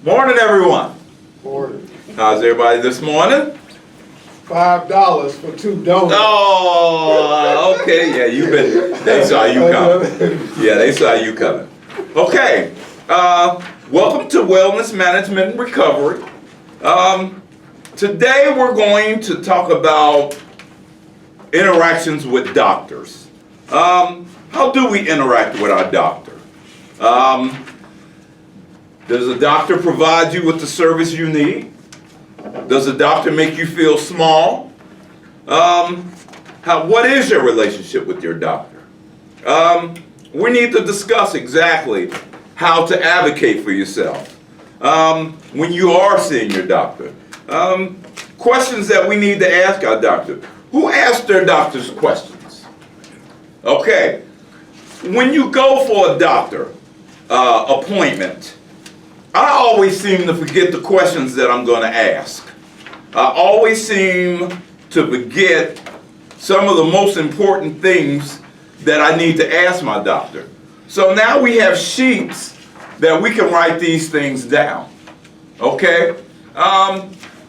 Morning, everyone. Morning. How's everybody this morning? $5 for 2 donuts. Oh, okay. Yeah, they saw you coming. Yeah, they saw you coming. Okay. Welcome to Wellness Management and Recovery. Today we're going to talk about interactions with doctors. How do we interact with our doctor? Does a doctor provide you with the service you need? Does a doctor make you feel small? What is your relationship with your doctor? We need to discuss exactly how to advocate for yourself when you are seeing your doctor. Questions that we need to ask our doctor. Who asks their doctors questions? Okay. When you go for a doctor appointment, I always seem to forget the questions that I'm going to ask. I always seem to forget some of the most important things that I need to ask my doctor. So now we have sheets that we can write these things down. Okay?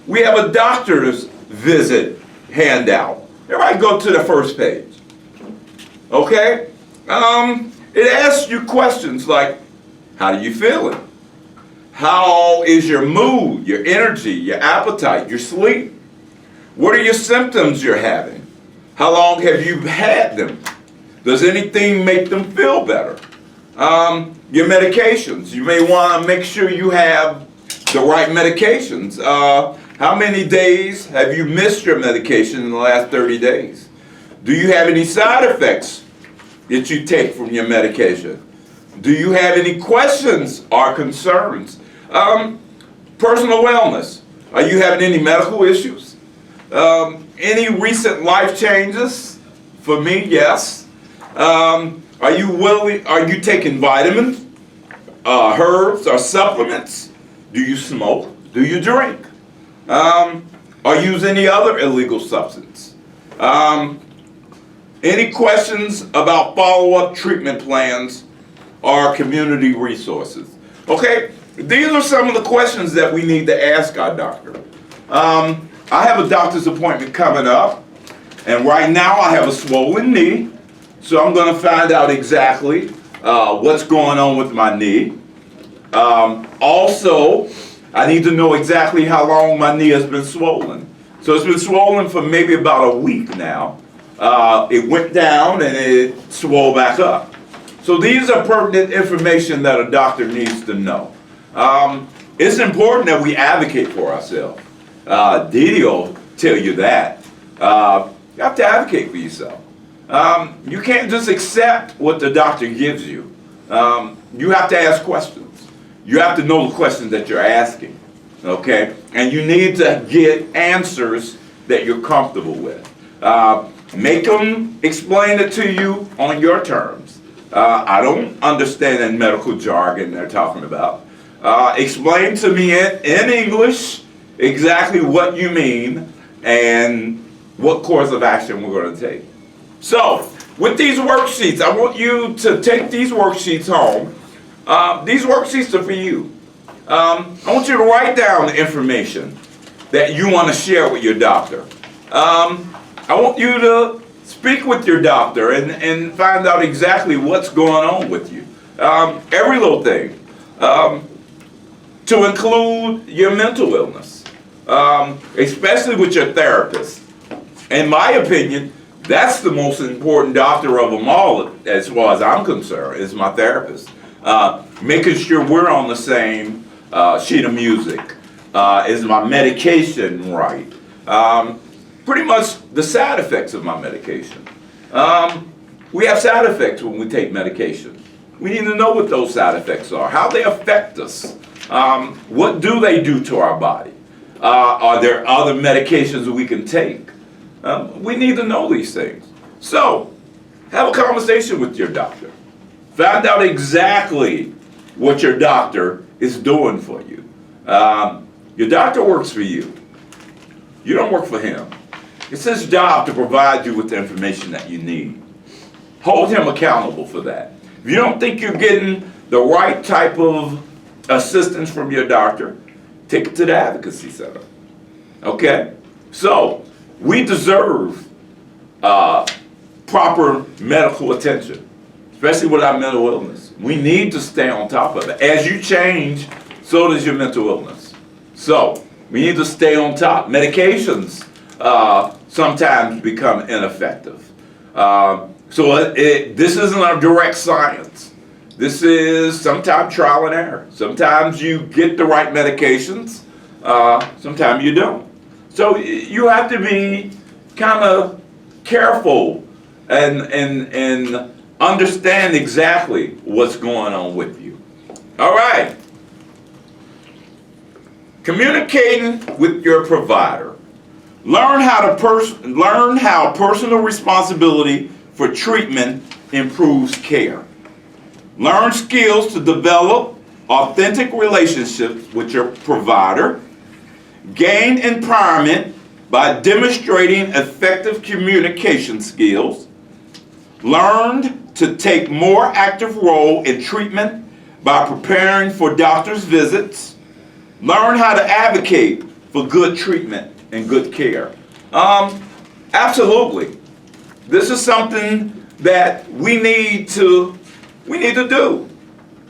We have a doctor's visit handout. Everybody go to the first page. Okay? It asks you questions like, how are you feeling? How is your mood, your energy, your appetite, your sleep? What are your symptoms you're having? How long have you had them? Does anything make them feel better? Your medications. You may want to make sure you have the right medications. How many days have you missed your medication in the last 30 days? Do you have any side effects that you take from your medication? Do you have any questions or concerns? Personal wellness. Are you having any medical issues? Any recent life changes? For me, yes. Are you taking vitamins, herbs, or supplements? Do you smoke? Do you drink? Or use any other illegal substance? Any questions about follow-up treatment plans or community resources? Okay, these are some of the questions that we need to ask our doctor. I have a doctor's appointment coming up, and right now I have a swollen knee, so I'm going to find out exactly what's going on with my knee. Also, I need to know exactly how long my knee has been swollen. So it's been swollen for maybe about a week now. It went down and it swole back up. So these are pertinent information that a doctor needs to know. It's important that we advocate for ourselves. Didi will tell you that. You have to advocate for yourself. You can't just accept what the doctor gives you. You have to ask questions. You have to know the questions that you're asking. Okay? And you need to get answers that you're comfortable with. Make them explain it to you on your terms. I don't understand in medical jargon they're talking about. Explain to me in English exactly what you mean and what course of action we're going to take. So, with these worksheets, I want you to take these worksheets home. These worksheets are for you. I want you to write down the information that you want to share with your doctor. I want you to speak with your doctor and find out exactly what's going on with you. Every little thing. To include your mental illness. Especially with your therapist. In my opinion, that's the most important doctor of them all, as far as I'm concerned, is my therapist. Making sure we're on the same sheet of music. Is my medication right? Pretty much the side effects of my medication. We have side effects when we take medication. We need to know what those side effects are, how they affect us. What do they do to our body? Are there other medications that we can take? We need to know these things. So, have a conversation with your doctor. Find out exactly what your doctor is doing for you. Your doctor works for you. You don't work for him. It's his job to provide you with the information that you need. Hold him accountable for that. If you don't think you're getting the right type of assistance from your doctor, take it to the advocacy center. Okay? So, we deserve proper medical attention, especially with our mental illness. We need to stay on top of it. As you change, so does your mental illness. So, we need to stay on top. Medications sometimes become ineffective. This isn't a direct science. This is sometimes trial and error. Sometimes you get the right medications, sometimes you don't. So you have to be kind of careful and understand exactly what's going on with you. All right. Communicating with your provider. Learn how personal responsibility for treatment improves care. Learn skills to develop authentic relationships with your provider. Gain empowerment by demonstrating effective communication skills. Learn to take more active role in treatment by preparing for doctor's visits. Learn how to advocate for good treatment and good care. Absolutely. This is something that we need to do.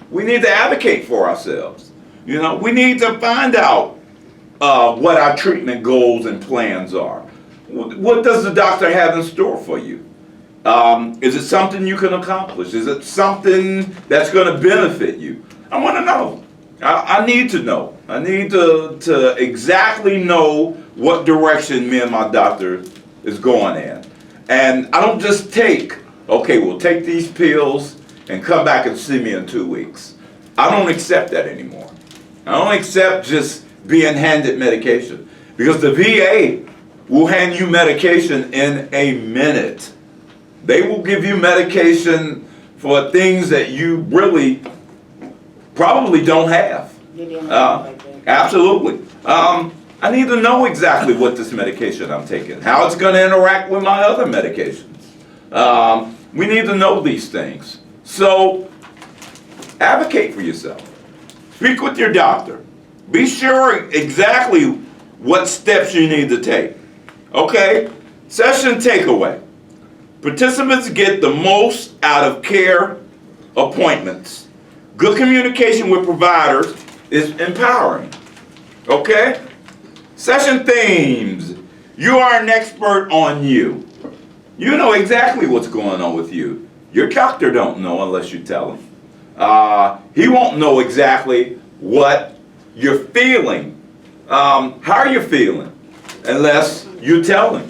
We need to advocate for ourselves. You know, we need to find out what our treatment goals and plans are. What does the doctor have in store for you? Is it something you can accomplish? Is it something that's going to benefit you? I want to know. I need to know. I need to exactly know what direction me and my doctor is going in. And I don't just take these pills and come back and see me in 2 weeks. I don't accept that anymore. I don't accept just being handed medication, because the VA will hand you medication in a minute. They will give you medication for things that you really probably don't have. Absolutely. I need to know exactly what this medication I'm taking, how it's going to interact with my other medications. We need to know these things. So, advocate for yourself. Speak with your doctor. Be sure exactly what steps you need to take. Okay? Session takeaway. Participants get the most out of care appointments. Good communication with providers is empowering. Okay? Session themes. You are an expert on you. You know exactly what's going on with you. Your doctor don't know unless you tell him. He won't know exactly what you're feeling. How are you feeling? Unless you tell him.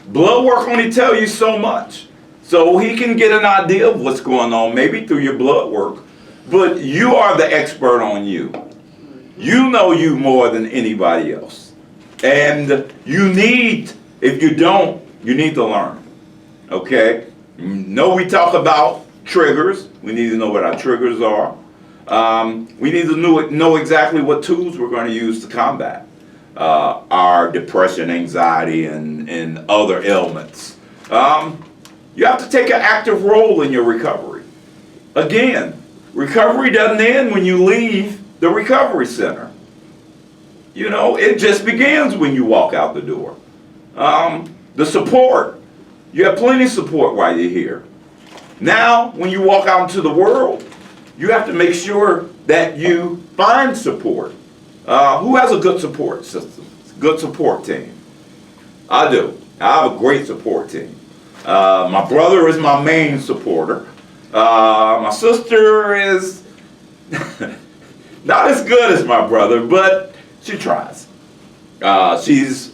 Blood work only tell you so much. So he can get an idea of what's going on, maybe through your blood work. But you are the expert on you. You know you more than anybody else. And you need, if you don't, you need to learn. Okay? We talk about triggers. We need to know what our triggers are. We need to know exactly what tools we're going to use to combat our depression, anxiety, and other ailments. You have to take an active role in your recovery. Again, recovery doesn't end when you leave the recovery center. You know, it just begins when you walk out the door. The support. You have plenty of support while you're here. Now, when you walk out into the world, you have to make sure that you find support. Who has a good support system? Good support team? I do. I have a great support team. My brother is my main supporter. My sister is not as good as my brother, but she tries. She's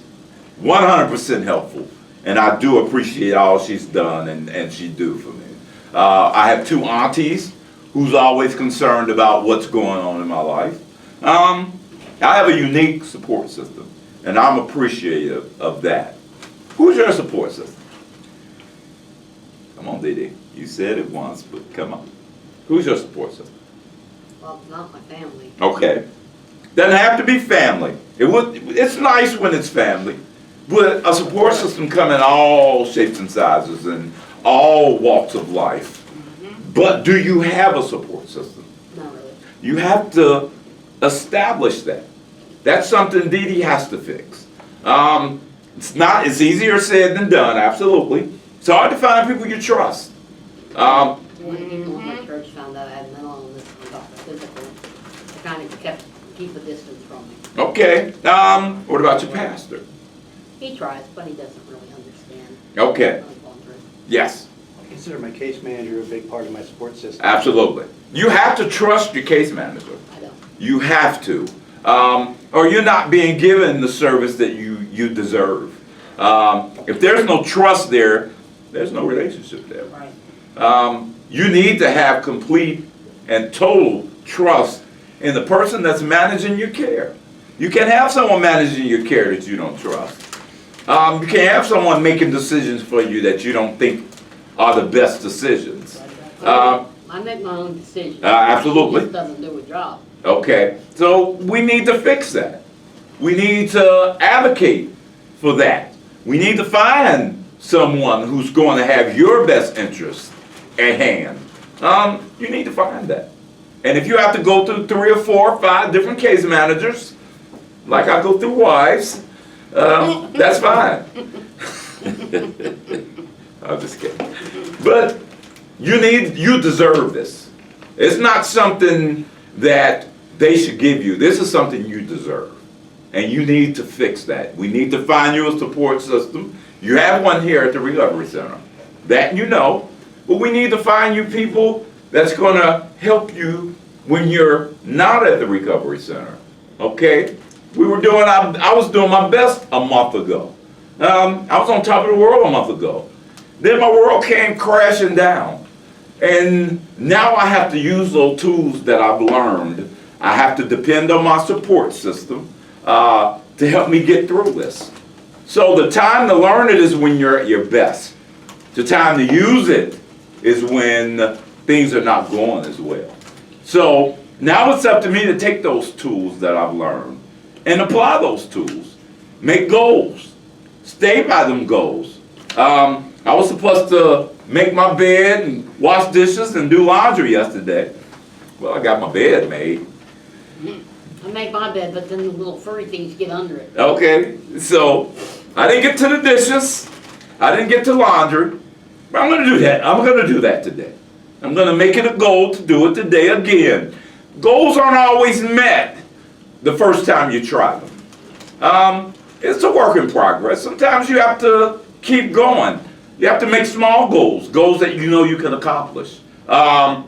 100% helpful, and I do appreciate all she's done and she do for me. I have two aunties who's always concerned about what's going on in my life. I have a unique support system, and I'm appreciative of that. Who's your support system? Come on, Dee. You said it once, but come on. Who's your support system? Well, not my family. Okay. Doesn't have to be family. It's nice when it's family, but a support system comes in all shapes and sizes and all walks of life. Mm-hmm. But do you have a support system? Not really. You have to establish that. That's something Dee Dee has to fix. It's easier said than done, absolutely. It's hard to find people you trust. When people in my church found out I had mental illness and got physical, they kind of keep a distance from me. Okay, what about your pastor? He tries, but he doesn't really understand. Okay, what I'm going through. yes, I consider my case manager a big part of my support system. absolutely. You have to trust your case manager. I don't. You have to. Or you're not being given the service that you deserve. If there's no trust there, there's no relationship there. Right. You need to have complete and total trust in the person that's managing your care. You can't have someone managing your care that you don't trust. You can't have someone making decisions for you that you don't think are the best decisions. I make my own decisions. Absolutely. He just doesn't do a job. Okay, so we need to fix that. We need to advocate for that. We need to find someone who's going to have your best interest at hand. You need to find that. And if you have to go through 3 or 4 or 5 different case managers, like I go through wives, that's fine. I'm just kidding. But you deserve this. It's not something that they should give you. This is something you deserve. And you need to fix that. We need to find you a support system. You have one here at the Recovery Center. That you know. But we need to find you people that's going to help you when you're not at the Recovery Center. Okay? I was doing my best a month ago. I was on top of the world a month ago. Then my world came crashing down. And now I have to use those tools that I've learned. I have to depend on my support system to help me get through this. So the time to learn it is when you're at your best. The time to use it is when things are not going as well. So now it's up to me to take those tools that I've learned and apply those tools. Make goals. Stay by them goals. I was supposed to make my bed and wash dishes and do laundry yesterday. Well, I got my bed made. I make my bed, but then the little furry things get under it. Okay, so I didn't get to the dishes. I didn't get to laundry. But I'm going to do that. I'm going to do that today. I'm going to make it a goal to do it today again. Goals aren't always met the first time you try them. It's a work in progress. Sometimes you have to keep going. You have to make small goals, goals that you know you can accomplish. My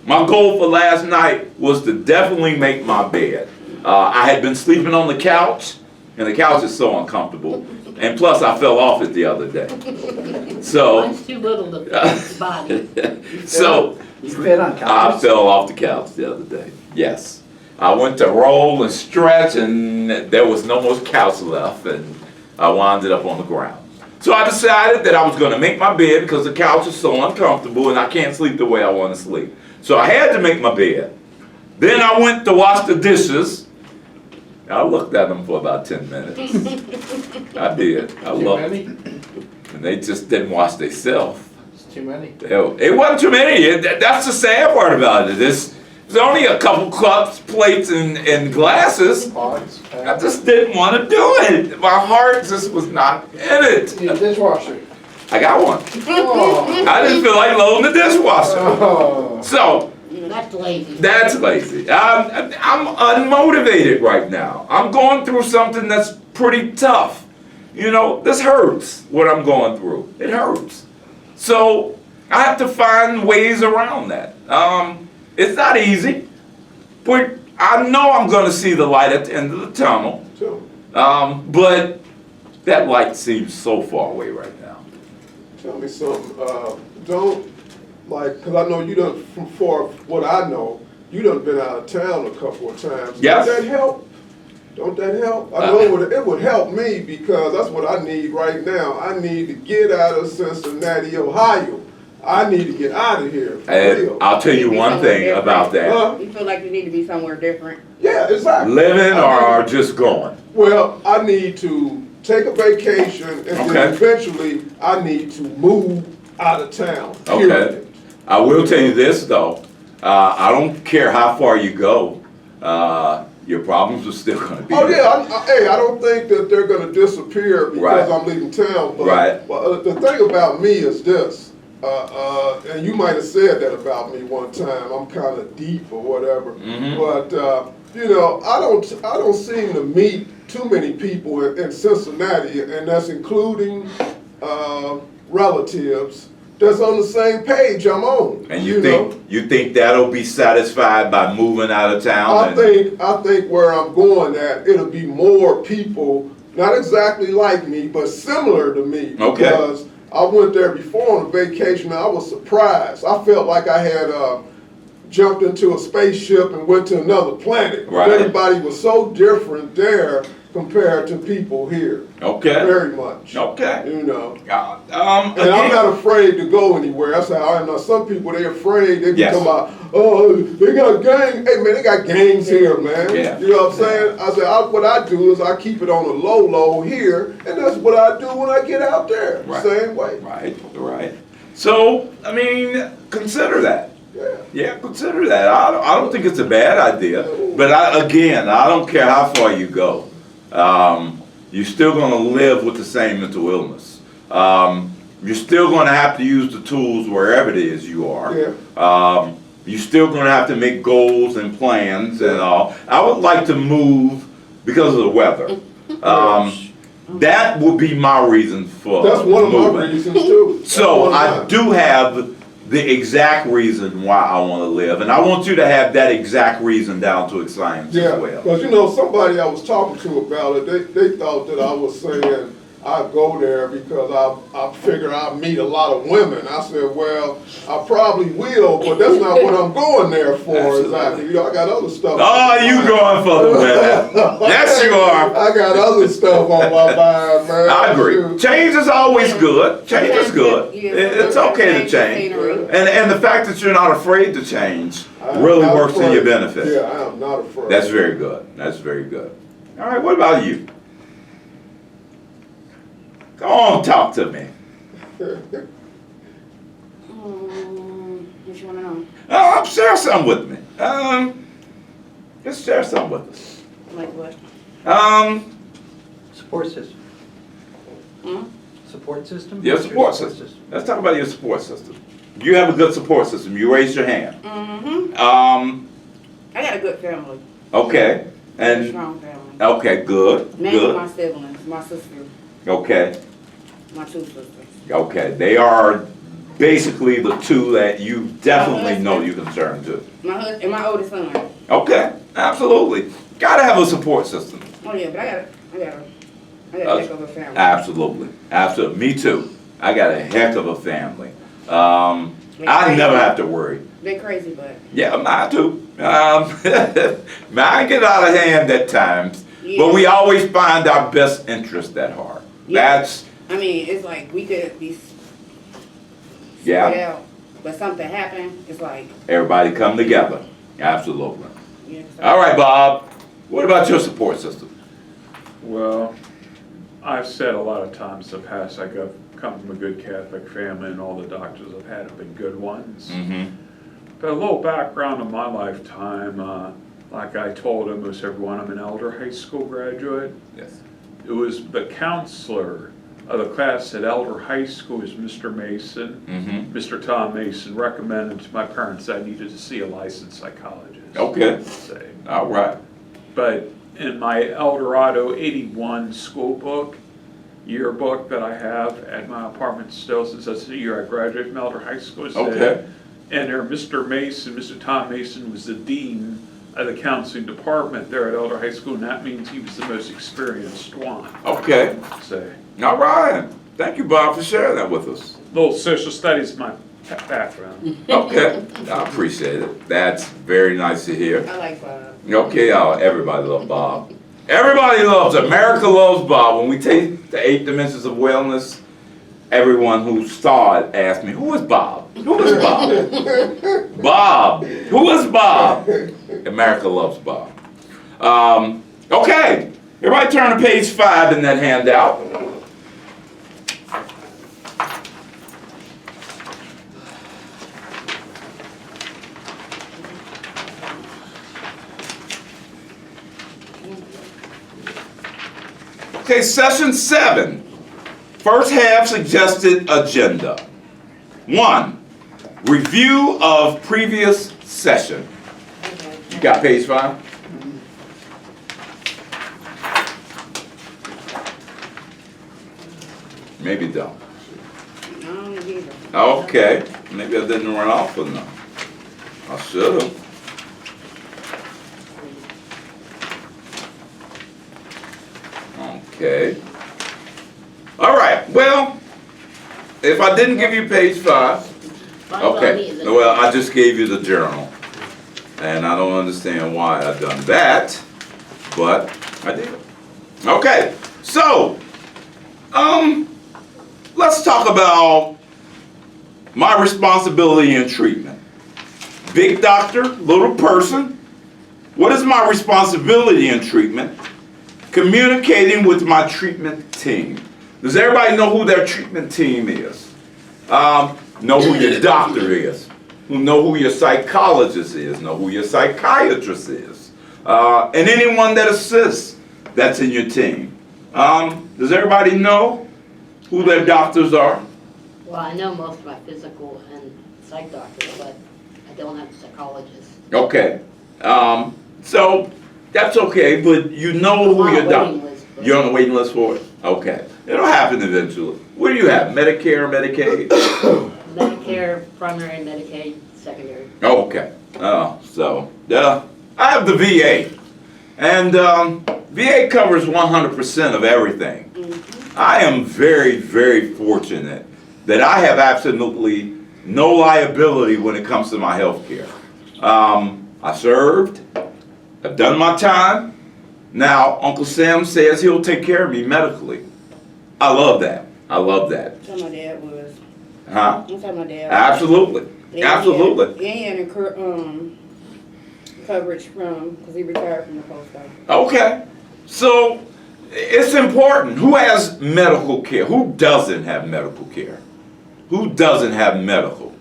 goal for last night was to definitely make my bed. I had been sleeping on the couch, and the couch is so uncomfortable. And plus, I fell off it the other day. So, Mine's too little to fit his body. so You fit on I couches? fell off the couch the other day. Yes. I went to roll and stretch, and there was no more couch left, and I wound up on the ground. So I decided that I was going to make my bed because the couch is so uncomfortable and I can't sleep the way I want to sleep. So I had to make my bed. Then I went to wash the dishes. I looked at them for about 10 minutes. I did. I Too looked. many? And they just didn't wash themselves. It's too many. It wasn't too many. That's the sad part about it. There's only a couple cups, plates, and glasses. Pots, I just didn't want to do it. My heart just was not in it. Need a dishwasher. I got one. Oh. I didn't feel like loading the dishwasher. Oh. So, That's lazy. that's lazy. I'm unmotivated right now. I'm going through something that's pretty tough. You know, this hurts, what I'm going through. It hurts. So, I have to find ways around that. It's not easy, but I know I'm going to see the light at the end of the tunnel. So, But that light seems so far away right now. tell me something, don't, like, cause I know you done, for what I know, you done been out of town a couple of times. Yes. Don't that help? Don't that help? I know it would help me because that's what I need right now. I need to get out of Cincinnati, Ohio. I need to get out of here, for And real. I'll tell you one thing about that. Huh? You feel like you need to be somewhere different? Yeah, exactly. Living or just going? Well, I need to take a vacation and Okay. then eventually I need to move out of town. Okay. period. I will tell you this though, I don't care how far you go, your problems are still gonna be Oh there. yeah, hey, I don't think that they're gonna disappear because Right. I'm leaving town. But, Right. the thing about me is this, and you might have said that about me one time. I'm kind of deep or whatever. But you know, I don't seem to meet too many people in Cincinnati, and that's including relatives that's on the same page I'm on. And you think that'll be satisfied by moving out of town? I think where I'm going at, it'll be more people, not exactly like me, but similar to me. Okay. Because I went there before on a vacation, and I was surprised. I felt like I had jumped into a spaceship and went to another planet. Right. Everybody was so different there compared to people here. Okay. Very much. Okay. You know. And Again, I'm not afraid to go anywhere. That's how I know. Some people, they're afraid. They Yes. come out, oh, they got gangs. Hey, man, they got gangs here, man. Yeah. You know what I'm saying? I said, what I do is I keep it on a low here, and that's what I do when I get out there. Right. Same way. Right. So, I mean, consider that. Yeah. Yeah, consider that. I don't think it's a bad idea. But I don't care how far you go. You're still going to live with the same mental illness. You're still going to have to use the tools wherever it is you are. Yeah. You're still going to have to make goals and plans and all. I would like to move because of the weather. That would be my reason for That's one of moving. my reasons, too. That's So one of I mine. do have the exact reason why I want to live, and I want you to have that exact reason down to its science Yeah, as well. because you know, somebody I was talking to about it, they thought that I was saying I go there because I figure I meet a lot of women. I said, well, I probably will, but that's not what I'm going there for. Absolutely. Exactly. You know, I got other stuff. Oh, you going for the women? Yes, you are. I got other stuff on my mind, man. I agree. Shoot. Change is always good. Change is good. Yeah, It's okay to change. scenery. And the fact that you're not afraid to change I am really not works in your afraid. benefit. Yeah, I am not afraid. That's very good. That's very good. All right, what about you? Come on, talk to me. What you wanna know? Share some with me. Just share some with us. Like what? Support system. Hmm? Support system? Your What's support system. Let's talk about your support system. You have a good support system. You raised your hand. Mm-hmm. I got a good family. Okay. A And strong family. okay, good. Mainly my Good. siblings, my sister, Okay. my two sisters. Okay. They are basically the two that you definitely know you can turn to. My husband and my oldest son. Okay. Absolutely. Gotta have a support system. Oh yeah, but I got a heck of a family. Absolutely. Absolutely. Me too. I got a heck of a family. I crazy. never have to worry. They crazy, but Yeah, mine too. Mine get out of hand at times, Yeah. but we always find our best interest at heart. Yeah. That's, I mean, it's like we could be spread yeah, out, but something happened. It's like everybody come together. Absolutely. yeah. All right, Bob, what about your support system? Well, I've said a lot of times in the past, come from a good Catholic family, and all the doctors I've had have been good ones. Mm-hmm. But a little background of my lifetime, like I told almost everyone, I'm an Elder High School graduate. Yes. It was the counselor of the class at Elder High School was Mr. Mason. Mm-hmm. Mr. Tom Mason recommended to my parents I needed to see a licensed psychologist. Okay. Say. All right. But in my Eldorado 81 school book, yearbook that I have at my apartment still, since that's the year I graduated from Elder High School, it said, Okay. and there Mr. Mason, Mr. Tom Mason was the dean of the counseling department there at Elder High School, and that means he was the most experienced one. Okay. Say, All right. Thank you, Bob, for sharing that with us. little social studies is my background. Okay. I appreciate it. That's very nice to hear. I like Bob. Okay, everybody loves Bob. Everybody loves, America loves Bob. When we take the 8 dimensions of wellness, everyone who saw it asked me, who is Bob? Who is Bob? Bob. Who is Bob? America loves Bob. Okay, everybody turn to page 5 in that handout. Okay, session 7. First half suggested agenda. 1. Review of previous session. You got page 5? Maybe don't. No, neither. Okay, maybe I didn't run off enough. I should have. Okay. All right, well, if I didn't give you page 5, Mine's on me, okay, isn't it? well, I just gave you the journal. And I don't understand why I done that, but I did. Okay, so, let's talk about my responsibility in treatment. Big doctor, little person. What is my responsibility in treatment? Communicating with my treatment team. Does everybody know who their treatment team is? Know who your doctor is. Know who your psychologist is. Know who your psychiatrist is. And anyone that assists that's in your team. Does everybody know who their doctors are? Well, I know most of my physical and psych doctors, but I don't have a psychologist. Okay. So that's okay, but you know who I'm on your a doctor. waiting list, but- You're on the waiting list for it? Okay. It'll happen eventually. What do you have? Medicare, Medicaid? Medicare, primary, Medicaid, secondary. Okay. So I have the VA. And VA covers 100% of everything. I am very, very fortunate that I have absolutely no liability when it comes to my health care. I served. I've done my time. Now, Uncle Sam says he'll take care of me medically. I love that. I love that. That's how my dad was. Huh? That's how my dad was. Absolutely. Absolutely. He had coverage from, because he retired from the post office. Okay. So, it's important. Who has medical care? Who doesn't have medical care? Who doesn't have medical?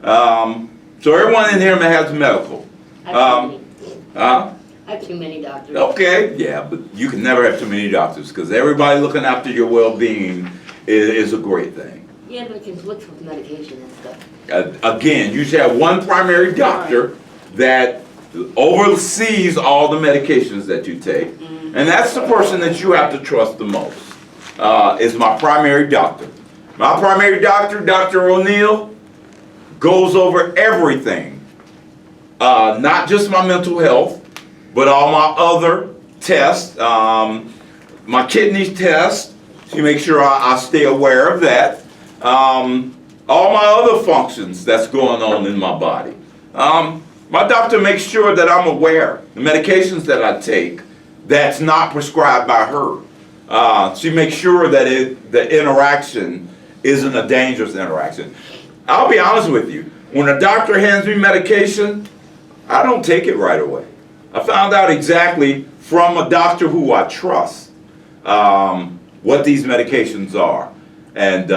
So everyone in here has medical. I have too Huh? I have too many doctors. Okay, yeah, but you can never have too many doctors because everybody looking after your well-being is a great thing. Yeah, but it conflicts with medication and stuff. Again, you should have one primary doctor that oversees all the medications that you take, and that's the person that you have to trust the most. Is my primary doctor. My primary doctor, Dr. O'Neill, goes over everything. Not just my mental health, but all my other tests, my kidney test. She makes sure I stay aware of that. All my other functions that's going on in my body. My doctor makes sure that I'm aware the medications that I take that's not prescribed by her. She makes sure that the interaction isn't a dangerous interaction. I'll be honest with you. When a doctor hands me medication, I don't take it right away. I found out exactly from a doctor who I trust what these medications are and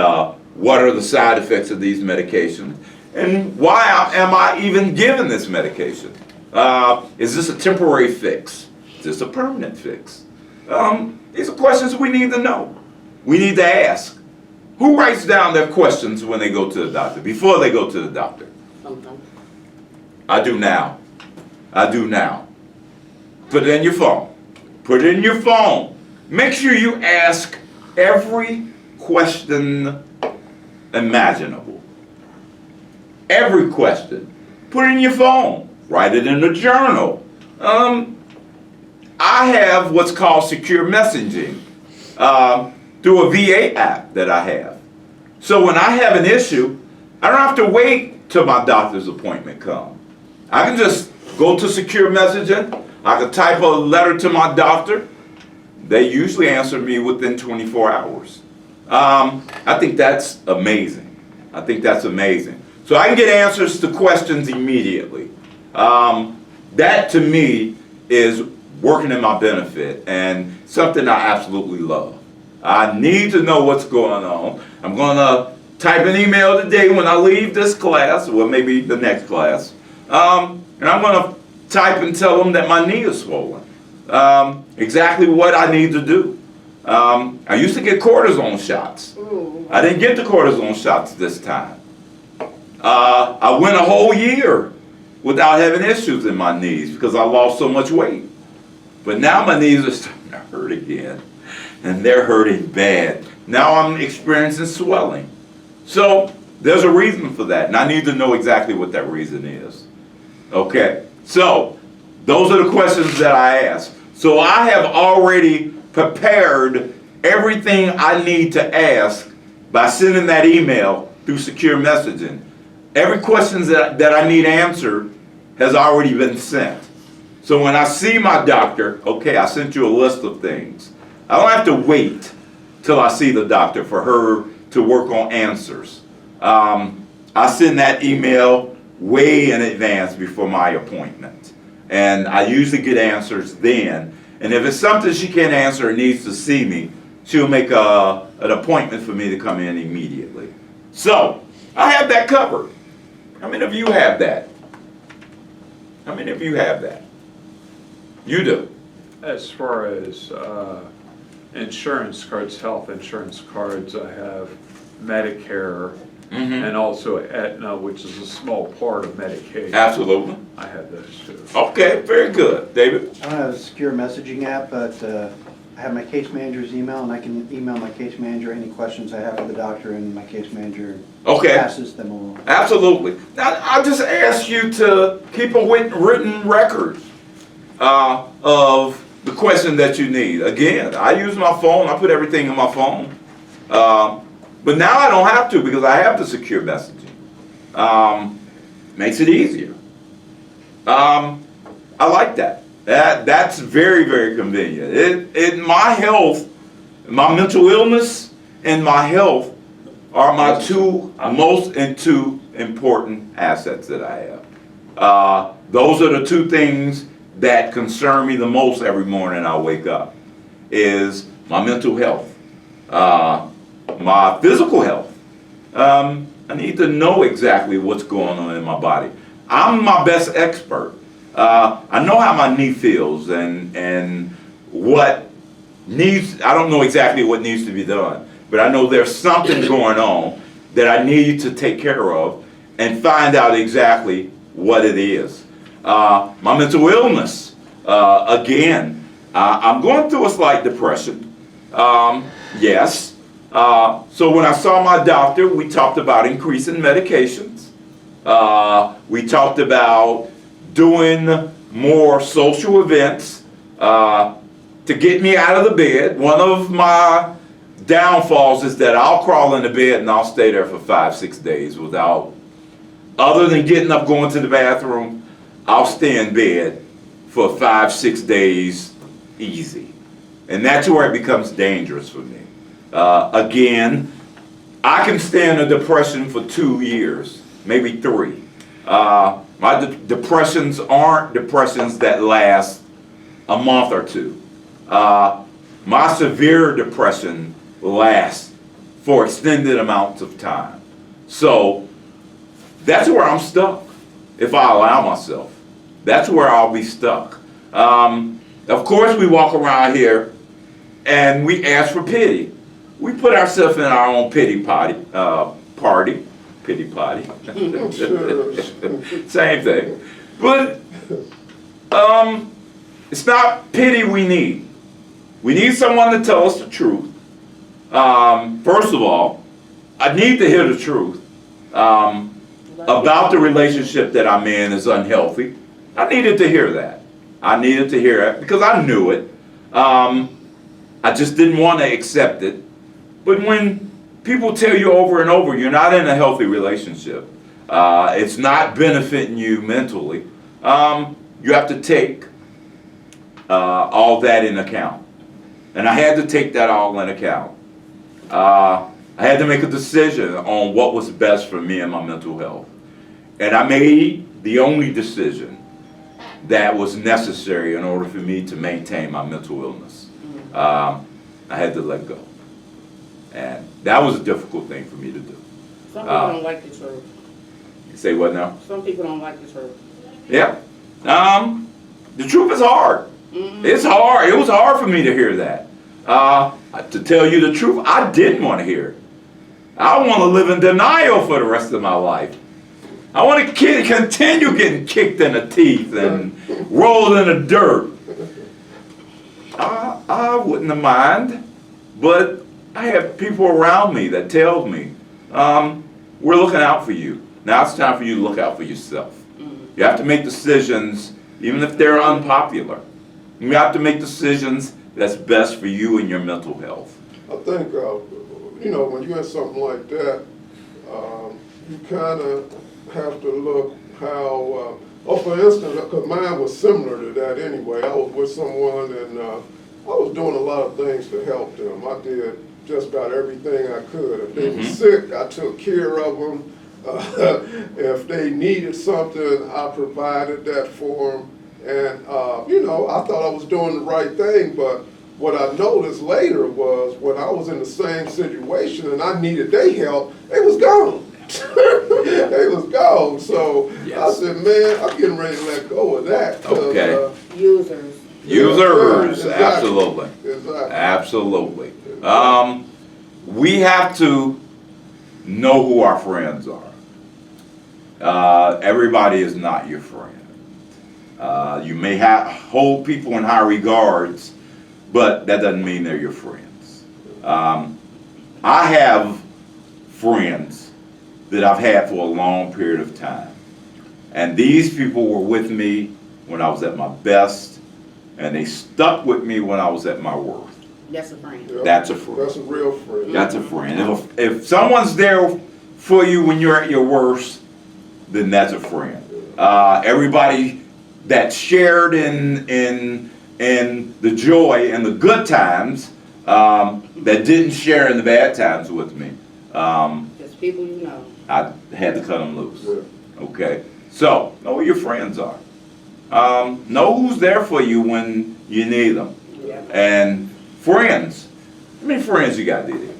what are the side effects of these medications and why am I even given this medication. Is this a temporary fix? Is this a permanent fix? These are questions we need to know. We need to ask. Who writes down their questions when they go to the doctor, before they go to the doctor? Sometimes. I do now. I do now. Put it in your phone. Put it in your phone. Make sure you ask every question imaginable. Every question. Put it in your phone. Write it in a journal. I have what's called secure messaging through a VA app that I have. So when I have an issue, I don't have to wait till my doctor's appointment comes. I can just go to secure messaging. I can type a letter to my doctor. They usually answer me within 24 hours. I think that's amazing. I think that's amazing. So I can get answers to questions immediately. That to me is working in my benefit and something I absolutely love. I need to know what's going on. I'm going to type an email today when I leave this class, or maybe the next class. And I'm going to type and tell them that my knee is swollen. Exactly what I need to do. I used to get cortisone shots. Ooh. I didn't get the cortisone shots this time. I went a whole year without having issues in my knees because I lost so much weight. But now my knees are starting to hurt again, and they're hurting bad. Now I'm experiencing swelling. So there's a reason for that, and I need to know exactly what that reason is. Okay, so those are the questions that I ask. So I have already prepared everything I need to ask by sending that email through secure messaging. Every question that I need answered has already been sent. So when I see my doctor, okay, I sent you a list of things. I don't have to wait till I see the doctor for her to work on answers. I send that email way in advance before my appointment. And I usually get answers then. And if it's something she can't answer or needs to see me, she'll make an appointment for me to come in immediately. So, I have that covered. How many of you have that? How many of you have that? You do. As far as insurance cards, health insurance cards, I have Medicare and also Aetna, which is a small part of Medicaid. Absolutely. I have those too. Okay, very good. David? I don't have a secure messaging app, but I have my case manager's email, and I can email my case manager any questions I have for the doctor, and my case manager Okay. passes them along. Absolutely. Now, I just ask you to keep a written record of the question that you need. Again, I use my phone. I put everything in my phone. But now I don't have to because I have the secure messaging. Makes it easier. I like that. That's very, very convenient. My health, my mental illness and my health are my two important assets that I have. Those are the two things that concern me the most every morning I wake up, is my mental health, my physical health. I need to know exactly what's going on in my body. I'm my best expert. I know how my knee feels and what needs, I don't know exactly what needs to be done, but I know there's something going on that I need to take care of and find out exactly what it is. My mental illness, again, I'm going through a slight depression. Yes. So when I saw my doctor, we talked about increasing medications. We talked about doing more social events to get me out of the bed. One of my downfalls is that I'll crawl in the bed and I'll stay there for 5-6 days without, other than getting up, going to the bathroom, I'll stay in bed for 5-6 days easy. And that's where it becomes dangerous for me. Again, I can stay in a depression for 2 years, maybe 3. My depressions aren't depressions that last a month or 2. My severe depression lasts for extended amounts of time. So that's where I'm stuck if I allow myself. That's where I'll be stuck. Of course, we walk around here and we ask for pity. We put ourselves in our own pity party. Pity potty. Same thing. But it's not pity we need. We need someone to tell us the truth. First of all, I need to hear the truth about the relationship that I'm in is unhealthy. I needed to hear that. I needed to hear it because I knew it. I just didn't want to accept it. But when people tell you over and over you're not in a healthy relationship, it's not benefiting you mentally, you have to take all that in account. And I had to take that all in account. I had to make a decision on what was best for me and my mental health. And I made the only decision that was necessary in order for me to maintain my mental illness. I had to let go. And that was a difficult thing for me to do. Some people don't like the truth. You say what now? Some people don't like the truth. Yeah. The truth is hard. It's hard. It was hard for me to hear that. To tell you the truth, I didn't want to hear it. I want to live in denial for the rest of my life. I want to continue getting kicked in the teeth and rolled in the dirt. I wouldn't have mind, but I have people around me that tell me, we're looking out for you. Now it's time for you to look out for yourself. You have to make decisions, even if they're unpopular. You have to make decisions that's best for you and your mental health. I think, you know, when you're in something like that, you kind of have to look how, for instance, because mine was similar to that anyway. I was with someone and I was doing a lot of things to help them. I did just about everything I could. If they were sick, I took care of them. If they needed something, I provided that for them. And, you know, I thought I was doing the right thing, but what I noticed later was when I was in the same situation and I needed their help, they was gone. They was gone. So Yes. I said, man, I'm getting ready to let go of that. Okay. Users. Users, exactly. absolutely. Exactly. Absolutely. We have to know who our friends are. Everybody is not your friend. You may hold people in high regards, but that doesn't mean they're your friends. I have friends that I've had for a long period of time. And these people were with me when I was at my best, and they stuck with me when I was at my worst. That's a friend. Yep. That's a friend. That's a real friend. That's a friend. If someone's there for you when you're at your worst, then that's a friend. Everybody that shared in the joy and the good times, that didn't share in the bad times with me, Just people you know. I had to cut them loose. Yeah. Okay, so know who your friends are. Know who's there for you when you need them. Yeah. And friends. How many friends you got, Didi?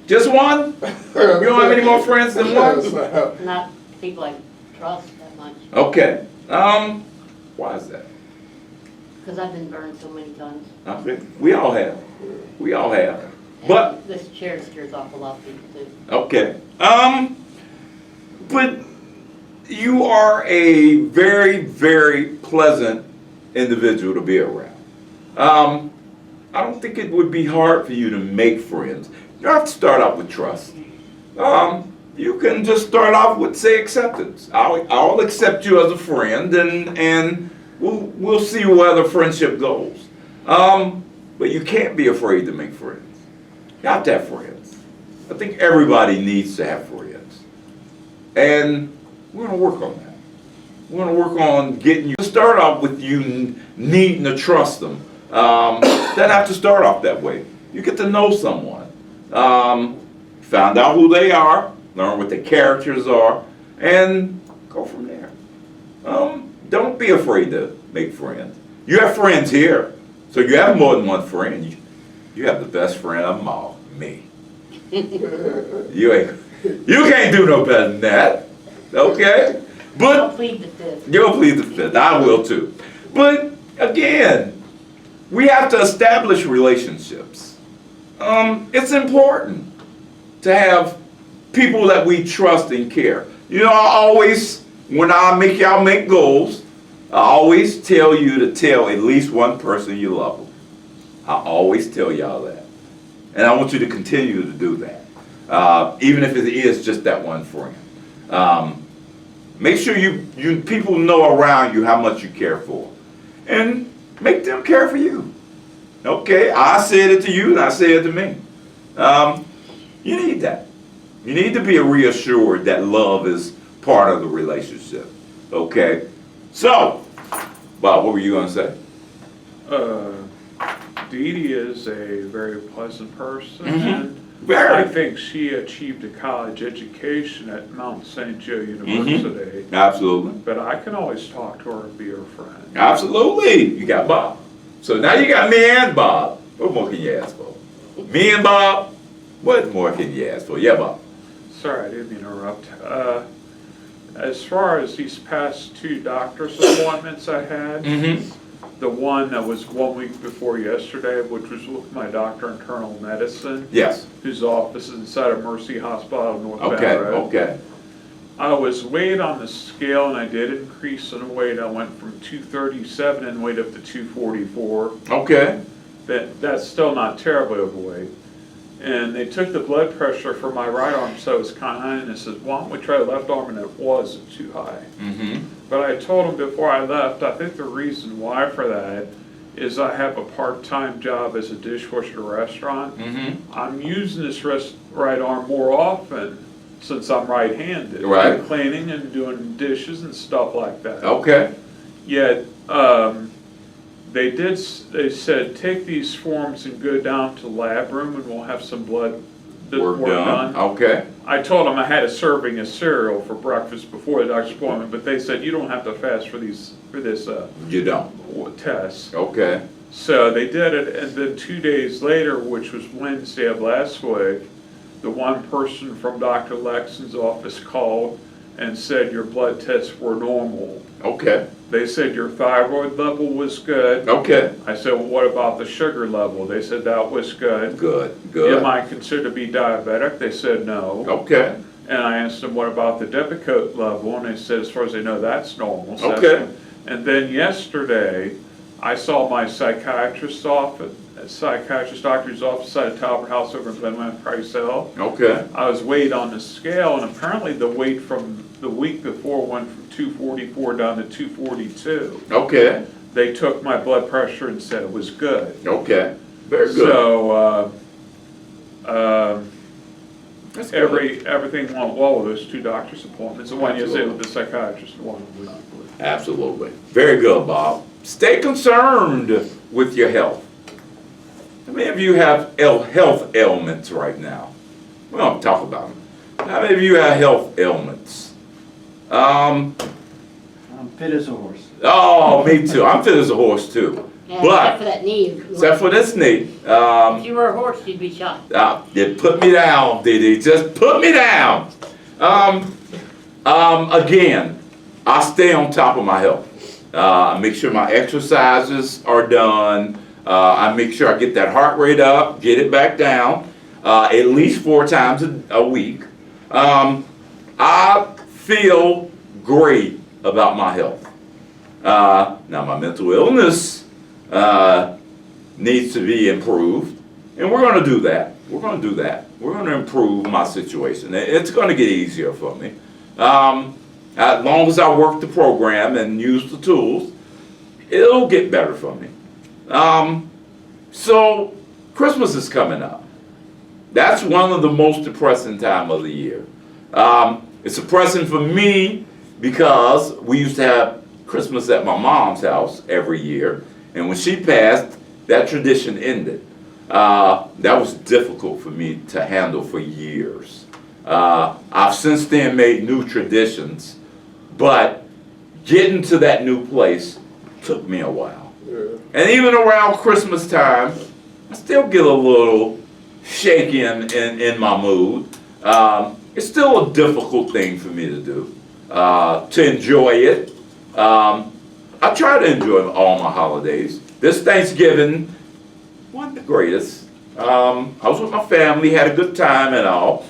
Just one? You don't have any more friends than one? Yes. Not people I trust that much, Okay. Why is that? because I've been burned so many times. Okay. We all have. We all have. And But this chair scares off a lot of people too. okay. But you are a very, very pleasant individual to be around. I don't think it would be hard for you to make friends. You don't have to start out with trust. You can just start off with, say, acceptance. I'll accept you as a friend, and we'll see where the friendship goes. But you can't be afraid to make friends. You have to have friends. I think everybody needs to have friends. And we're going to work on that. We're going to work on getting you to start off with you needing to trust them. Doesn't have to start off that way. You get to know someone. Find out who they are, learn what their characters are, and go from there. Don't be afraid to make friends. You have friends here, so you have more than one friend. You have the best friend of them all, me. You can't do no better than that, okay? I'll But plead the fifth. you'll plead the fifth. I will too. But again, we have to establish relationships. It's important to have people that we trust and care. You know, I always, when I make y'all make goals, I always tell you to tell at least one person you love them. I always tell y'all that. And I want you to continue to do that. Even if it is just that one friend. Make sure you people know around you how much you care for. And make them care for you. Okay, I said it to you and I said it to me. You need that. You need to be reassured that love is part of the relationship. Okay? So, Bob, what were you going to say? Dee Dee is a very pleasant person. Mhm. And Very. I think she achieved a college education at Mount St. Joe University. Absolutely. But I can always talk to her and be her friend. Absolutely. You got Bob. So now you got me and Bob. What more can you ask for? Me and Bob? What more can you ask for? Yeah, Bob. Sorry, I didn't mean to interrupt. As far as these past 2 doctor's appointments I had, Mm-hmm. the one that was 1 week before yesterday, which was with my doctor in internal medicine, Yes. whose office is inside of Mercy Hospital, North Bend Okay, Road. okay. I was weighed on the scale and I did increase in weight. I went from 237 in weight up to 244. Okay. That's still not terribly overweight. And they took the blood pressure for my right arm, so it was kind of high, and they said, why don't we try the left arm, and it wasn't too high. Mm-hmm. But I told them before I left, I think the reason why for that is I have a part-time job as a dishwasher at a restaurant. Mm-hmm. I'm using this right arm more often since I'm right-handed. Right. Cleaning and doing dishes and stuff like that. Okay. Yet, they said, take these forms and go down to the lab room and we'll have some blood Work done. Okay. I told them I had a serving of cereal for breakfast before the doctor's appointment, but they said, you don't have to fast for this You don't. test. Okay. So they did it, and then 2 days later, which was Wednesday of last week, the one person from Dr. Lexon's office called and said your blood tests were normal. Okay. They said your thyroid level was good. Okay. I said, well, what about the sugar level? They said that was good. Good. Good. Am I considered to be diabetic? They said no. Okay. And I asked them, what about the Depakote level? And they said, as far as they know, that's normal. So Okay. and then yesterday, I saw my psychiatrist's doctor's office at Talbot House over in Glenmount Price Hill. Okay. I was weighed on the scale, and apparently the weight from the week before went from 244 down to 242. Okay. They took my blood pressure and said it was good. Okay. Very good. So, That's good. everything went well with those two doctor's appointments. The one yesterday Absolutely. with the psychiatrist, and one with Absolutely. Very good, Bob. Stay concerned with your health. How many of you have health ailments right now? We don't talk about them. How many of you have health ailments? I'm fit as a horse. Oh, me too. I'm fit as a horse too. Yeah, But- except for that knee. Except for this knee. If you were a horse, you'd be shot. It put me down, Didi. Just put me down. Again, I stay on top of my health. I make sure my exercises are done. I make sure I get that heart rate up, get it back down, at least 4 times a week. I feel great about my health. Now my mental illness needs to be improved, and we're going to do that. We're going to do that. We're going to improve my situation. It's going to get easier for me. As long as I work the program and use the tools, it'll get better for me. So Christmas is coming up. That's one of the most depressing time of the year. It's depressing for me because we used to have Christmas at my mom's house every year, and when she passed, that tradition ended. That was difficult for me to handle for years. I've since then made new traditions, but getting to that new place took me a while. Yeah. And even around Christmas time, I still get a little shaky in my mood. It's still a difficult thing for me to do, to enjoy it. I try to enjoy all my holidays. This Thanksgiving wasn't the greatest. I was with my family, had a good time and all.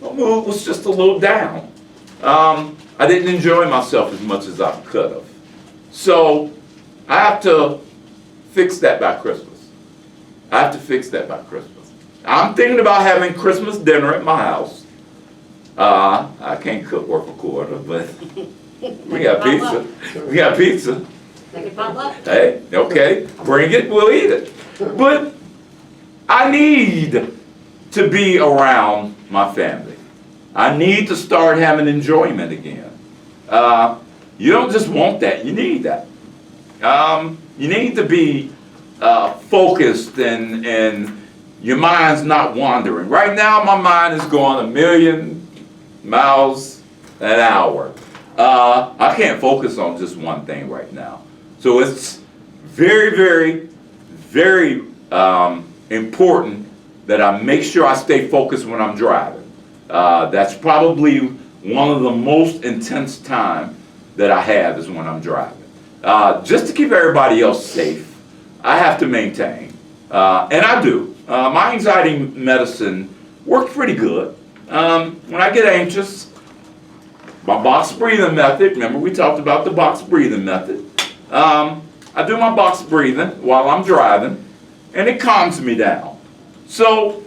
My mood was just a little down. I didn't enjoy myself as much as I could have. So I have to fix that by Christmas. I have to fix that by Christmas. I'm thinking about having Christmas dinner at my house. I can't cook worth a quarter, but we got pizza. We got pizza. Like a potluck? Hey, okay, bring it, we'll eat it. But I need to be around my family. I need to start having enjoyment again. You don't just want that, you need that. You need to be focused and your mind's not wandering. Right now my mind is going 1,000,000 miles an hour. I can't focus on just one thing right now. So it's very, very, very important that I make sure I stay focused when I'm driving. That's probably one of the most intense time that I have is when I'm driving. just to keep everybody else safe, I have to maintain, and I do. My anxiety medicine works pretty good. When I get anxious, my box breathing method, remember we talked about the box breathing method. I do my box breathing while I'm driving, and it calms me down. So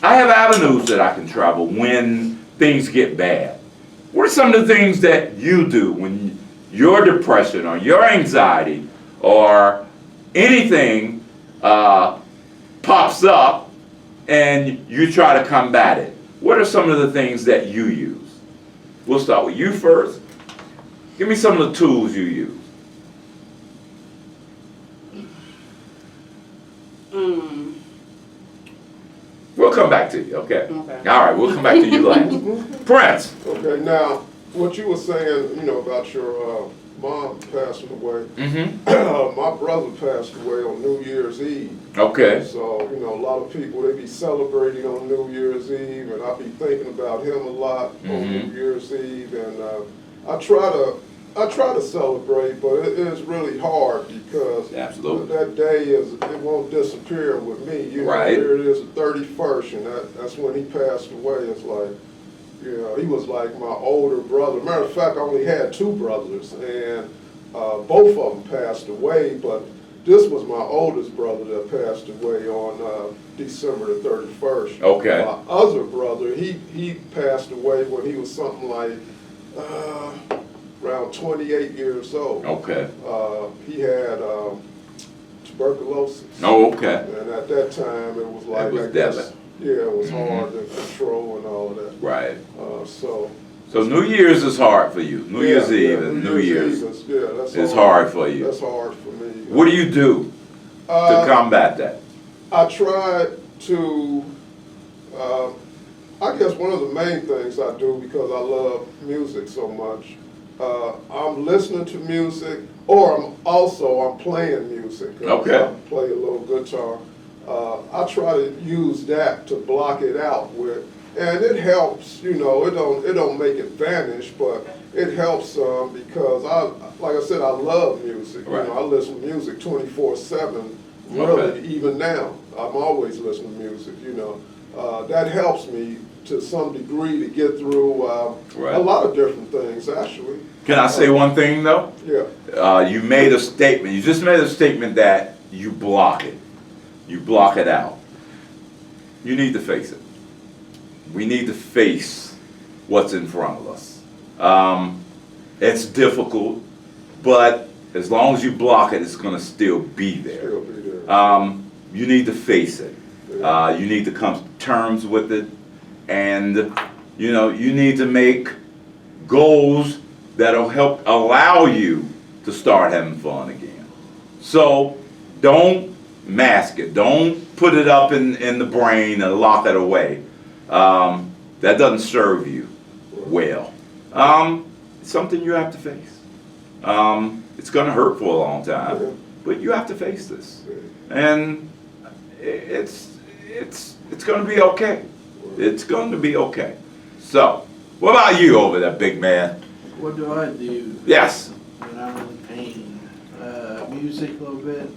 I have avenues that I can travel when things get bad. What are some of the things that you do when your depression or your anxiety or anything pops up and you try to combat it? What are some of the things that you use? We'll start with you first. Give me some of the tools you use. We'll come back to you, okay? Okay. All right, we'll come back to you last. Prince. Okay, now, what you were saying, about your mom passing away, Mm-hmm. my brother passed away on New Year's Eve. Okay. So, a lot of people, they be celebrating on New Year's Eve, and I be thinking about him a lot on New Year's Eve, and I try to celebrate, but it is really hard because Absolutely. that day it won't disappear with me. Right. Here it is, the 31st, and that's when he passed away. It's like, he was like my older brother. Matter of fact, I only had two brothers, and both of them passed away, but this was my oldest brother that passed away on December the 31st. Okay. My other brother, he passed away when he was something like around 28 years old. Okay. He had tuberculosis. Oh, okay. And at that time, it was like, was I guess, deadly. yeah, it was hard to control and all of that. Right. So New Year's is hard for you. New Year's Eve and New Year's is hard for you. That's hard for me. What do you do to combat that? I try to, I guess one of the main things I do, because I love music so much, I'm listening to music, or I'm playing music. Okay. I play a little guitar. I try to use that to block it out with, and it helps. It don't make it vanish, but it helps some because like I said, I love music. Right. I listen to music 24/7. Really, Okay. even now, I'm always listening to music. That helps me to some degree to get through Right. a lot of different things, actually. Can I say one thing though? Yeah. You made a statement. You just made a statement that you block it. You block it out. You need to face it. We need to face what's in front of us. It's difficult, but as long as you block it, it's going to still be there. Still be there. You need to face it. You need to come to terms with it, and you need to make goals that'll help allow you to start having fun again. So don't mask it. Don't put it up in the brain and lock it away. That doesn't serve you well. It's something you have to face. It's going to hurt for a long time, but you have to face this, and it's going to be okay. It's going to be okay. So, what about you over there, big man? What do I do Yes. when I'm in pain? Music a little bit.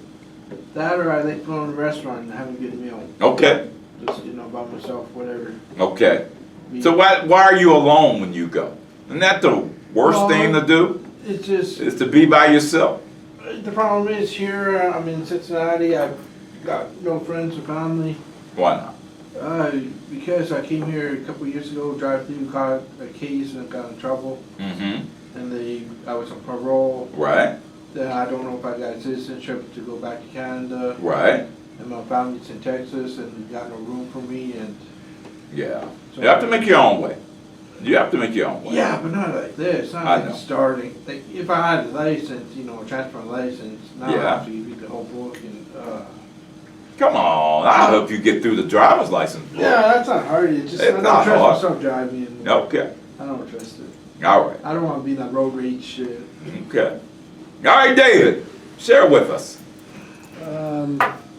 That, or I like going to a restaurant and having a good meal. Okay. Just, by myself, whatever. Okay. So why are you alone when you go? Isn't that the worst Well, thing to do? It's just, Is to be by yourself? the problem is here, I'm in Cincinnati, I've got no friends or family. Why not? Because I came here a couple of years ago, drive through, caught a case and got in trouble. Mm-hmm. And I was on parole. Right. Then I don't know if I got citizenship to go back to Canada. Right. And my family's in Texas and got no room for me, and Yeah. so You have to make your own way. You have to make your own way. yeah, but not like this. Not I like know. starting. Like if I had a license, a transfer license, now Yeah. I have to read the whole book and. Come on. I'll help you get through the driver's license book. Yeah, that's not hard. It's just It's I don't not trust hard. myself driving. And Okay. I don't trust it. All right. I don't want to be in that road rage shit. Okay. All right, David. Share with us.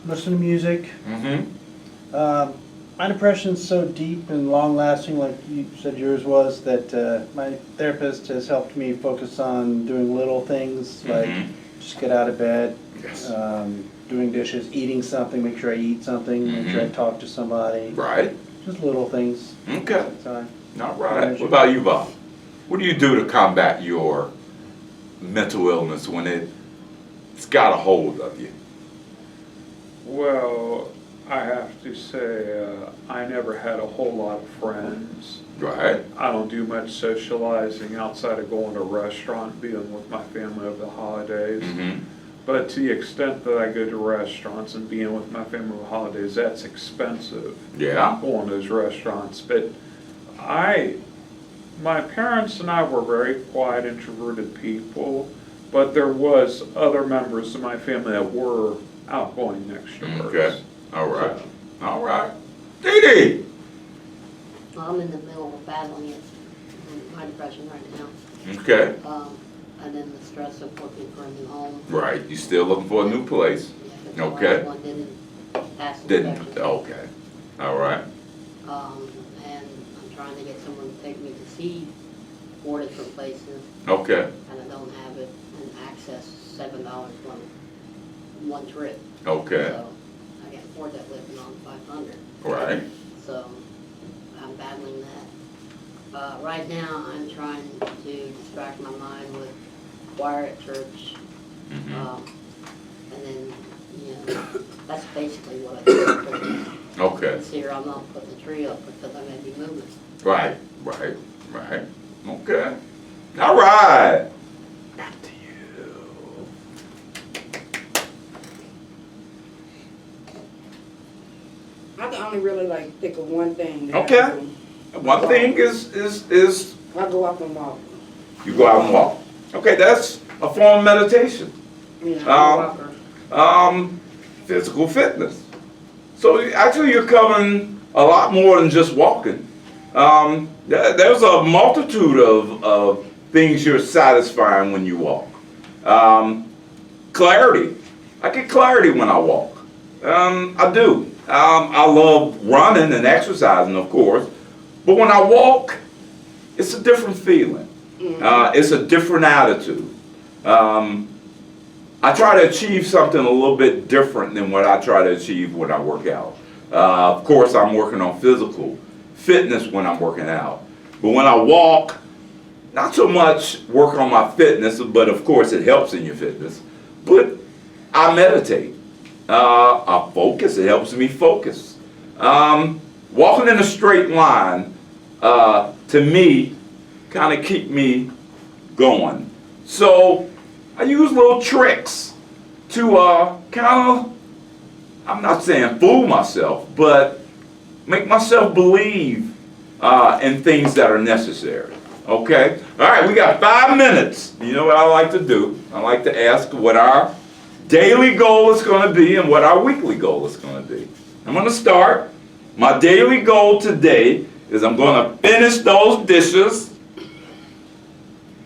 Listen to music. Mm-hmm. My depression's so deep and long-lasting, like you said yours was, that my therapist has helped me focus on doing little things, like just get out of bed, Yes. doing dishes, eating something, make sure I eat something, make sure I talk to somebody. Right. Just little things. Okay. So All right. What about you, Bob? What do you do to combat your mental illness when it's got a hold of you? Well, I have to say, I never had a whole lot of friends. Right. I don't do much socializing outside of going to a restaurant, being with my family over the holidays. But to the extent that I go to restaurants and being with my family over the holidays, that's expensive. Yeah. Going to those restaurants. But my parents and I were very quiet, introverted people, but there was other members of my family that were outgoing extroverts. Okay. All right. All right. Dee Dee. Well, I'm in the middle of battling it, my depression right now. Okay. And then the stress of working for a new home. Right. You still looking for a new place? Yeah, 'cause the Okay. last one didn't pass Didn't. inspection. Okay. All right. And I'm trying to get someone to take me to see 4 different places, Okay. and I don't have it, and access $7 one trip. Okay. So I can't afford that living on 500. Right. So I'm battling that. Right now, I'm trying to distract my mind with choir at church. And then, that's basically what I do. Okay. This year, I'm not putting the tree up because I'm gonna be moving. Right. Right. Right. Okay. All right. Back to you. I can only really like think of one thing. that I Okay. do. One thing is I go up and walk. you go out and walk. Okay, that's a form of meditation. You know, I'm a walker. Physical fitness. So actually you're covering a lot more than just walking. There's a multitude of things you're satisfying when you walk. Clarity. I get clarity when I walk. I do. I love running and exercising, of course. But when I walk, it's a different feeling. It's a different attitude. I try to achieve something a little bit different than what I try to achieve when I work out. Of course, I'm working on physical fitness when I'm working out. But when I walk, not so much work on my fitness, but of course it helps in your fitness. But I meditate. I focus. It helps me focus. Walking in a straight line, to me, kind of keep me going. So I use little tricks to kind of, I'm not saying fool myself, but make myself believe in things that are necessary. Okay? All right, we got 5 minutes. You know what I like to do? I like to ask what our daily goal is going to be and what our weekly goal is going to be. I'm going to start. My daily goal today is I'm going to finish those dishes,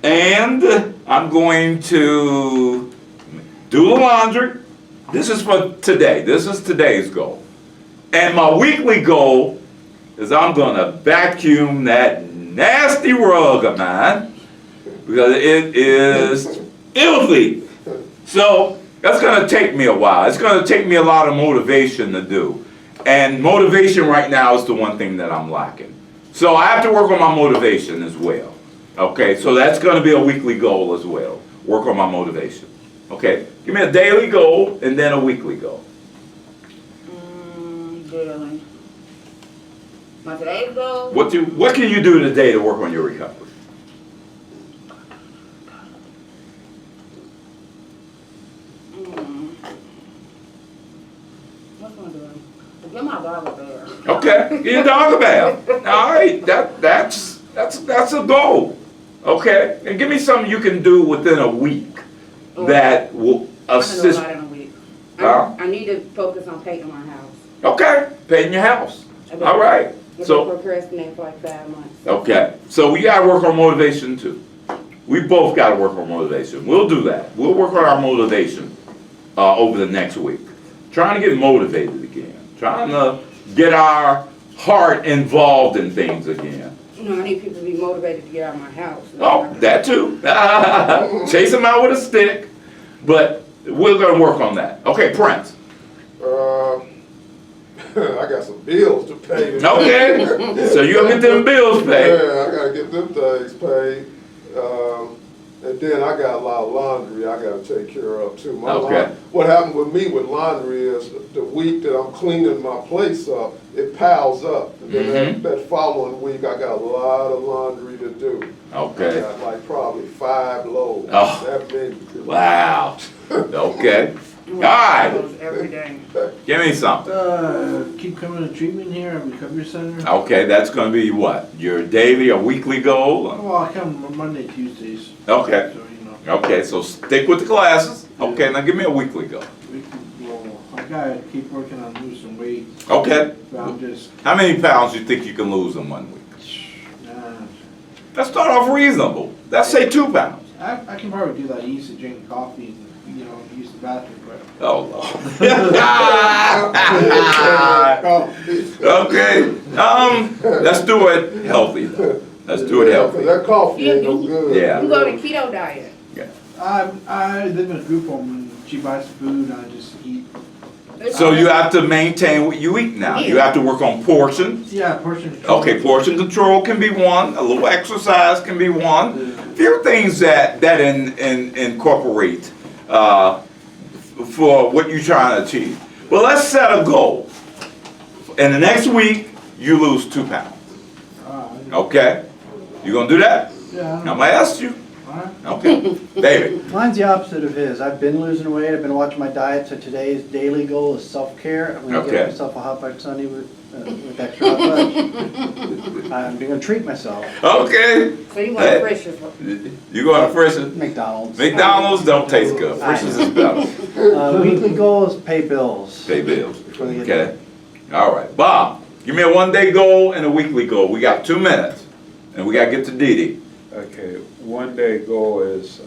and I'm going to do the laundry. This is for today. This is today's goal. And my weekly goal is I'm going to vacuum that nasty rug of mine because it is filthy. So that's going to take me a while. It's going to take me a lot of motivation to do. And motivation right now is the one thing that I'm lacking. So I have to work on my motivation as well. Okay, so that's going to be a weekly goal as well. Work on my motivation. Okay, give me a daily goal and then a weekly goal. Daily. My today's goal? What can you do today to work on your recovery? What's one doing? Get my dog a bear. Okay, get your dog a bath. All right, that's a goal. Okay, and give me something you can do within a week that will I can do a assist. lot in a week. Huh? I need to focus on painting my house. Okay, painting your house. I've been- All right. I've been So procrastinating for like 5 months. okay, so we gotta work on motivation too. We both gotta work on motivation. We'll do that. We'll work on our motivation over the next week. Trying to get motivated again. Trying to get our heart involved in things again. You know, I need people to be motivated to get out of my house. Oh, that too. Chase them out with a stick, but we're gonna work on that. Okay, Prince. I got some bills to pay today. Okay, so you gonna get them bills paid. Yeah, I gotta get them things paid. And then I got a lot of laundry I gotta take care of too. Okay. What happened with me with laundry is the week that I'm cleaning my place up, it piles up. And then that following week, I got a lot of laundry to do. Okay. I got like probably 5 loads. Oh. That many. Wow. Okay. All right. Every day. Give me something. Keep coming to treatment here at Recovery Center. Okay, that's gonna be what? Your daily or weekly goal? Well, I come on Monday, Tuesdays. Okay. So, you know. Okay, so stick with the classes. Okay, now give me a weekly goal. Well, I gotta keep working on losing weight. Okay. But I'm just, How many pounds you think you can lose in 1 week? uh, Let's start off reasonable. Let's say 2 pounds. I can probably do that. I used to drink coffee and, you know, use the bathroom, but. Oh, Lord. Okay, let's do it healthy though. Let's do it healthy. That coffee ain't no good. Yeah. You go to keto diet. I live in a group home and she buys food and I just eat. So you have to maintain what you eat now. You have to work on portions. Yeah, portion control. Okay, portion control can be one. A little exercise can be one. Few things that incorporate for what you're trying to achieve. Well, let's set a goal. In the next week, you lose 2 pounds. Okay? You gonna do that? Yeah. I'm gonna ask you. Alright. Okay. David. Mine's the opposite of his. I've been losing weight, I've been watching my diet, so today's daily goal is self-care. I'm gonna Okay. get myself a hot fudge sundae with extra hot fudge. I'm gonna treat myself. Okay. So you want Hey. Frisch's. You going to Frisch's? McDonald's. McDonald's don't taste good. Frisch's is better. Weekly goal is pay bills. Pay bills. Before they get Okay. All right. Bob, give me a 1-day goal and a weekly goal. We got 2 minutes. And we got to get to Dee Dee. Okay, 1-day goal is,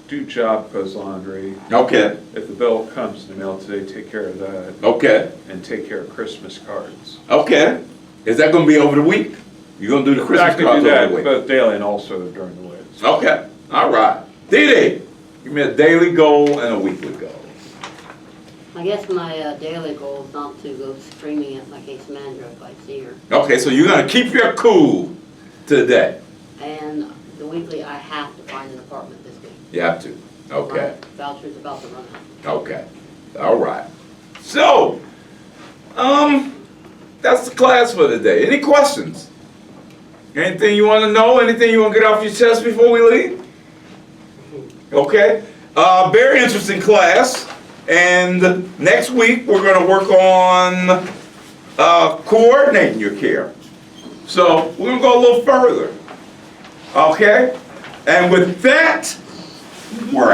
do job cause laundry. Okay. If the bill comes in the mail today, take care of that, Okay. and take care of Christmas cards. Okay. Is that going to be over the week? You're going to do the Christmas I can cards do over that the week? both daily and also during the week. Okay. All right. Dee Dee, give me a daily goal and a weekly goal. I guess my daily goal is not to go screaming at my case manager if I see her. Okay, so you're going to keep your cool today. And the weekly, I have to find an apartment this week. You have to. Okay. My voucher's about to run out. Okay. All right. So, that's the class for today. Any questions? Anything you want to know? Anything you want to get off your chest before we leave? Okay. Very interesting class. And next week, we're going to work on coordinating your care. So, we're going to go a little further. Okay? And with that, we're